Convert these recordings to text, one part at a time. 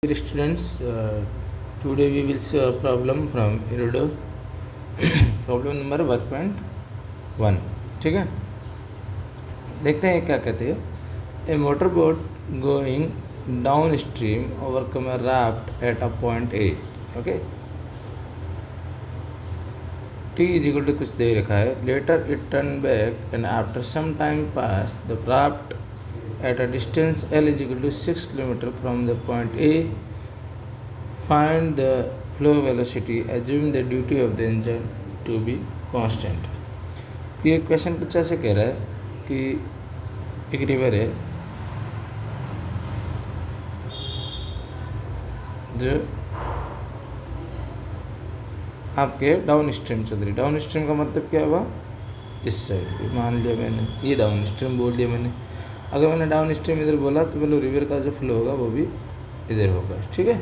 Dear students, today we will see a problem from Erudo. Problem number 1.1. ठीक है, देखते हैं क्या कहते हैं. A motor boat going downstream overcome a raft at a point A. Okay, T is equal to कुछ दे रखा है. Later it turn back and after some time pass the raft at a distance L is equal to 6 km from the point A. Find the flow velocity. Assume the duty of the engine to be constant. ये question कुछ ऐसे कह रहा है कि एक river है जो आपके डाउन स्ट्रीम चल रही. डाउन स्ट्रीम का मतलब क्या हुआ? इस साइड मान लिया मैंने, ये डाउन स्ट्रीम बोल दिया मैंने. अगर मैंने डाउन स्ट्रीम इधर बोला तो मतलब रिवर का जो फ्लो होगा वो भी इधर होगा. ठीक है,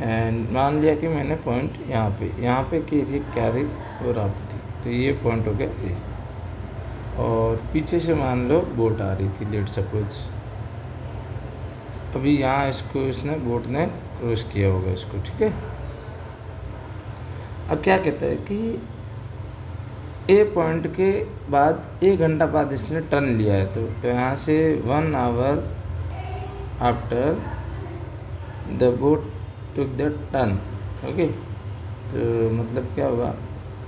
एंड मान लिया कि मैंने पॉइंट यहाँ पे की थी, क्या थी वो राफ्ट थी, तो ये पॉइंट हो गया ए. और पीछे से मान लो बोट आ रही थी, लेट सपोज. अभी यहाँ इसको इसने बोट ने क्रॉस किया होगा इसको. ठीक है, अब क्या कहता है कि ए पॉइंट के बाद 1 घंटा बाद इसने टर्न लिया है, तो यहाँ से 1 hour after the boat took the turn. Okay, तो मतलब क्या होगा,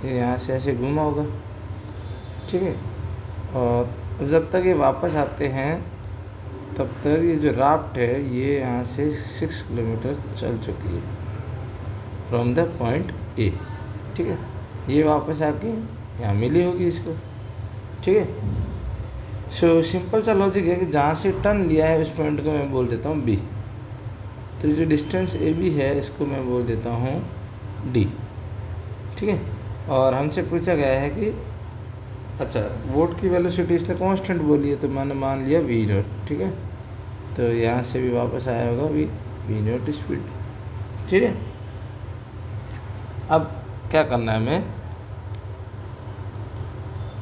ये यहाँ से ऐसे घूमा होगा. ठीक है, और जब तक ये वापस आते हैं तब तक ये जो राफ्ट है ये यहाँ से 6 किलोमीटर चल चुकी है फ्रॉम द पॉइंट ए. ठीक है, ये वापस आके यहाँ मिली होगी इसको. ठीक है, सो सिंपल सा लॉजिक है कि जहाँ से टर्न लिया है उस पॉइंट को मैं बोल देता हूँ बी. तो जो डिस्टेंस ए बी है इसको मैं बोल देता हूँ डी. ठीक है, और हमसे पूछा गया है कि अच्छा बोट की वेलोसिटी इसने कांस्टेंट बोली है, तो मैंने मान लिया वी नॉट. ठीक है, तो यहाँ से भी वापस आया होगा वी नॉट स्पीड. ठीक है, अब क्या करना है, हमें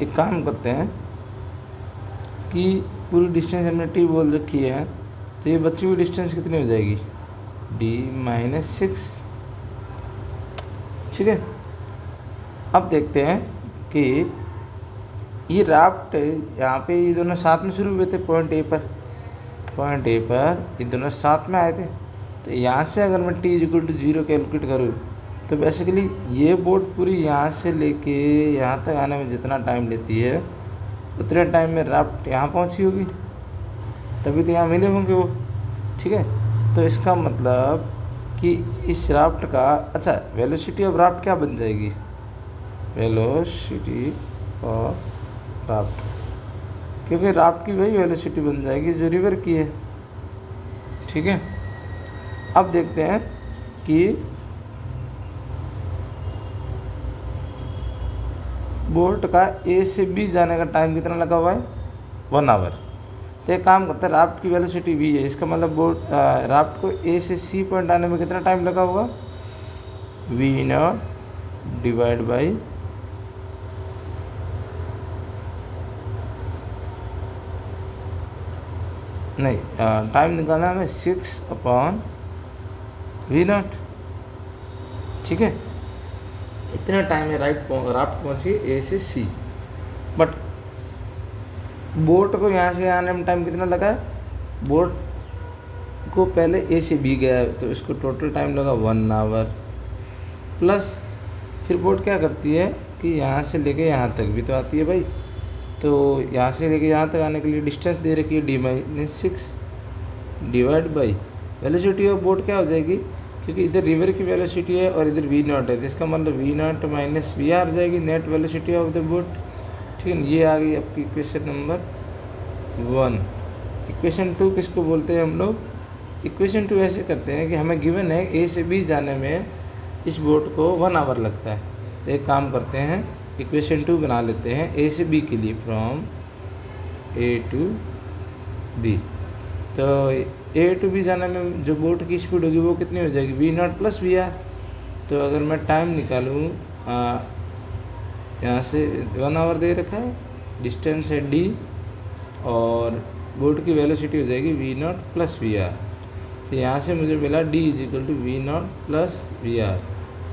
एक काम करते हैं कि पूरी डिस्टेंस हमने टी बोल रखी है, तो ये बची हुई डिस्टेंस कितनी हो जाएगी? d-6. ठीक है, अब देखते हैं कि ये राफ्ट यहाँ पे ये दोनों साथ में शुरू हुए थे पॉइंट ए पर ये दोनों साथ में आए थे. तो यहाँ से अगर मैं t=0 कैलकुलेट करूँ तो बेसिकली ये बोट पूरी यहाँ से लेके यहाँ तक आने में जितना टाइम लेती है उतने टाइम में राफ्ट यहाँ पहुँची होगी, तभी तो यहाँ मिले होंगे वो. ठीक है, तो इसका मतलब कि इस राफ्ट का अच्छा वेलोसिटी ऑफ राफ्ट क्या बन जाएगी? वेलोसिटी ऑफ राफ्ट, क्योंकि राफ्ट की वही वेलोसिटी बन जाएगी जो रिवर की है. ठीक है, अब देखते हैं कि बोट का ए से बी जाने का टाइम कितना लगा हुआ है? 1 आवर. तो एक काम करते हैं, राफ्ट की वेलोसिटी वी है, इसका मतलब बोट राफ्ट को ए से सी पॉइंट आने में कितना टाइम लगा होगा? वी नॉट डिवाइड बाई नहीं, टाइम निकालना है हमें 6/वी नॉट. ठीक है, इतना टाइम में राफ्ट पहुंची ए से सी, बट बोट को यहाँ से आने में टाइम कितना लगा है? बोट को पहले ए से बी गया है, तो इसको टोटल टाइम लगा 1 आवर. प्लस फिर बोट क्या करती है कि यहाँ से लेके यहाँ तक भी तो आती है भाई, तो यहाँ से लेके यहाँ तक आने के लिए डिस्टेंस दे रखी है d-6 divide by velocity of boat. क्या हो जाएगी, क्योंकि इधर रिवर की वेलोसिटी है और इधर वी नॉट है, तो इसका मतलब V naught minus V R जाएगी, net velocity of the boat. ठीक है, ये आ गई आपकी इक्वेशन नंबर 1. इक्वेशन 2 किसको बोलते हैं हम लोग? इक्वेशन 2 ऐसे करते हैं कि हमें गिवन है ए से बी जाने में इस बोट को 1 आवर लगता है. तो एक काम करते हैं, इक्वेशन 2 बना लेते हैं ए से बी के लिए, फ्रॉम ए टू बी. तो ए टू बी जाने में जो बोट की स्पीड होगी वो कितनी हो जाएगी? V naught plus V R. तो अगर मैं टाइम निकालूँ, यहाँ से 1 आवर दे रखा है, डिस्टेंस है डी, और बोट की वेलोसिटी हो जाएगी V naught plus V R. तो यहाँ से मुझे मिला D equal to V naught plus V R.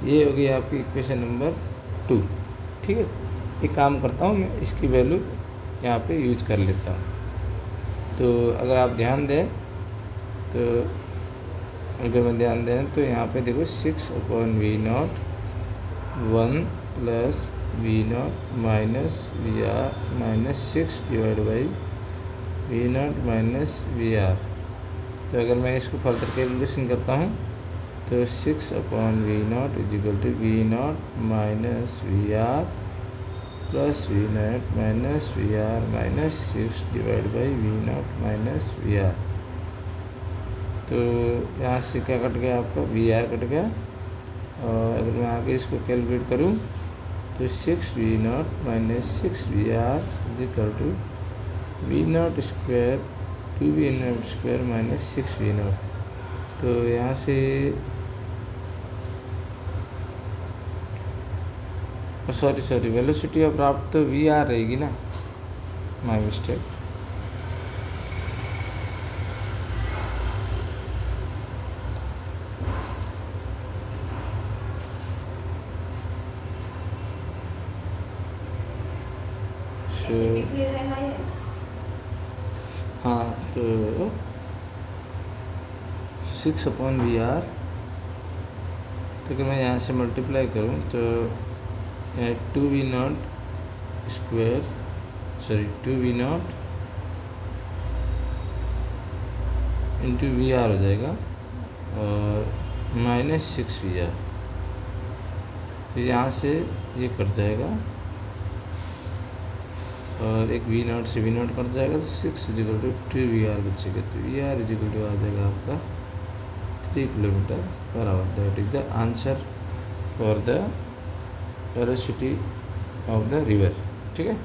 ये हो गई आपकी इक्वेशन नंबर 2। ठीक है, एक काम करता हूँ मैं, इसकी वैल्यू यहाँ पे यूज कर लेता हूँ। तो अगर आप ध्यान दें तो तो यहाँ पे देखो 6/V0 1 plus V0 minus V R minus 6 divide by V0 minus V R. तो अगर मैं इसको फर्दर कैलकुलेशन करता हूँ तो 6/V0 equal to V0 minus V R plus V0 minus V R minus 6 divide by V0 minus V R. तो यहाँ से क्या कट गया आपका, वी आर कट गया। और अगर मैं आगे इसको कैलकुलेट करूँ तो 6V0 minus 6VR equal to V0 square 2V0 square minus 6V0। तो यहाँ से सॉरी वेलोसिटी ऑफ राफ्ट तो VR रहेगी ना, माय मिस्टेक। हाँ, तो 6/VR। तो अगर मैं यहाँ से मल्टीप्लाई करूँ तो 2V0 square 2V0 into VR हो जाएगा और माइनस 6VR। तो यहाँ से ये कट जाएगा और एक V0 से V0 कट जाएगा तो 6 इजिकल टू 2VR बचेगा। तो VR इजिकल टू आ जाएगा आपका 3 kilometre per hour. That is the answer for the velocity of the river. ठीक है।